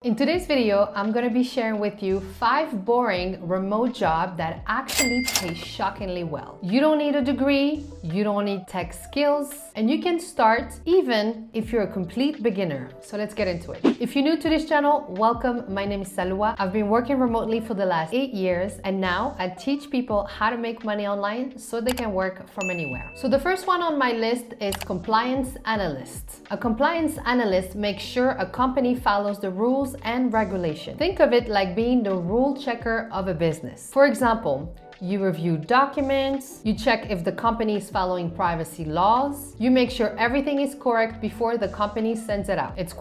In today's video, I'm going to be sharing with you 5 boring remote jobs that actually pay shockingly well. You don't need a degree, you don't need tech skills, and you can start even if you're a complete beginner. So let's get into it. If you're new to this channel, welcome. My name is Salwa. I've been working remotely for the last 8 years, and now I teach people how to make money online so they can work from anywhere. So the first one on my list is compliance analyst. A compliance analyst makes sure a company follows the rules and regulations. Think of it like being the rule checker of a business. For example, you review documents, you check if the company is following privacy laws, you make sure everything is correct before the company sends it out. It's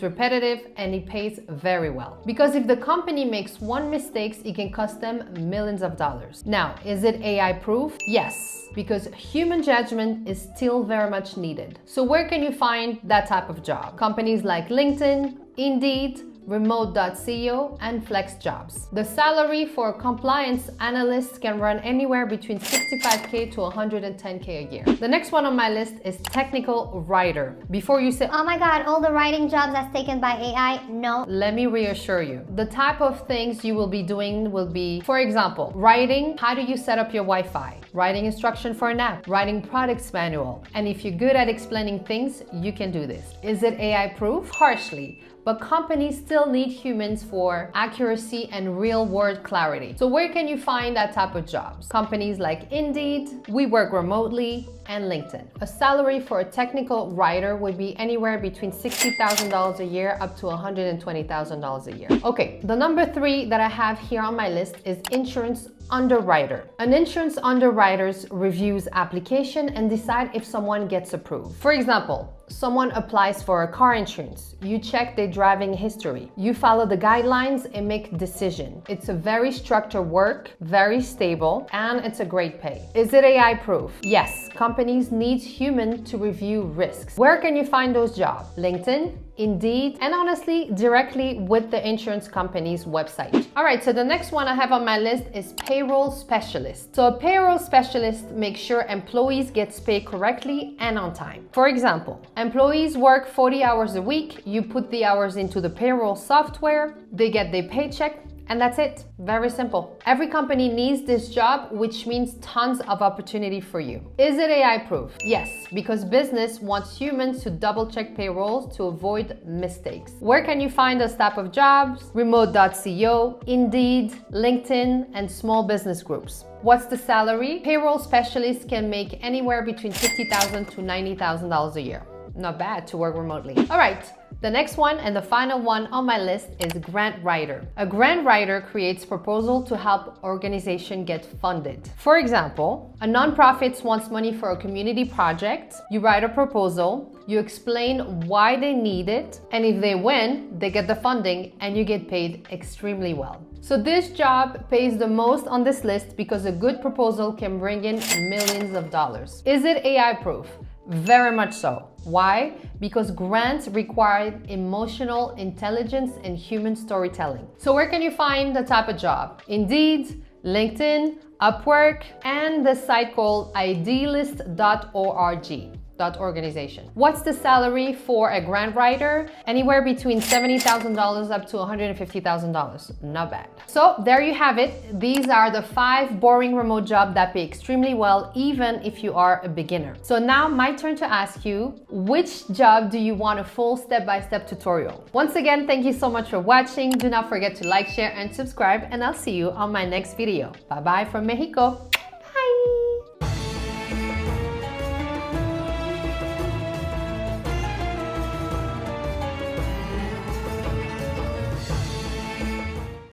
repetitive, and it pays very well. Because if the company makes one mistake, it can cost them millions of dollars. Now, is it AI proof? Yes, because human judgment is still very much needed. So where can you find that type of job? Companies like LinkedIn, Indeed, Remote.co, and FlexJobs. The salary for a compliance analyst can run anywhere between $65K to $110K a year. The next one on my list is technical writer. Before you say, oh my god, all the writing jobs that's taken by AI, no. Let me reassure you. The type of things you will be doing will be, for example, writing, how do you set up your Wi-Fi? Writing instruction for an app, writing products manual. And if you're good at explaining things, you can do this. Is it AI proof? Partially. But companies still need humans for accuracy and real-world clarity. So where can you find that type of jobs? Companies like Indeed, We Work Remotely, and LinkedIn. A salary for a technical writer would be anywhere between $60,000 a year up to $120,000 a year. Okay, the number 3 that I have here on my list is insurance underwriter. An insurance underwriter reviews application and decide if someone gets approved. For example, someone applies for a car insurance. You check their driving history. You follow the guidelines and make decision. It's a very structured work, very stable, and it's a great pay. Is it AI proof? Yes, companies need humans to review risks. Where can you find those jobs? LinkedIn, Indeed, and honestly, directly with the insurance company's website. All right, so the next one I have on my list is payroll specialist. So a payroll specialist makes sure employees get paid correctly and on time. For example, employees work 40 hours a week, you put the hours into the payroll software, they get their paycheck, and that's it. Very simple. Every company needs this job, which means tons of opportunity for you. Is it AI proof? Yes, because business wants humans to double check payrolls to avoid mistakes. Where can you find this type of jobs? Remote.co, Indeed, LinkedIn, and small business groups. What's the salary? Payroll specialists can make anywhere between $50,000 to $90,000 a year. Not bad to work remotely. All right. The next one and the final one on my list is grant writer. A grant writer creates proposal to help organization get funded. For example, a nonprofit wants money for a community project. You write a proposal, you explain why they need it, and if they win, they get the funding and you get paid extremely well. So this job pays the most on this list because a good proposal can bring in millions of dollars. Is it AI proof? Very much so. Why? Because grants require emotional intelligence and human storytelling. So where can you find the type of job? Indeed, LinkedIn, Upwork, and the site called idealist.org. Organization. What's the salary for a grant writer? Anywhere between $70,000 up to $150,000. Not bad. So there you have it. These are the 5 boring remote jobs that pay extremely well, even if you are a beginner. So now my turn to ask you, which job do you want a full step-by-step tutorial? Once again, thank you so much for watching. Do not forget to like, share, and subscribe, and I'll see you on my next video. Bye-bye from Mexico.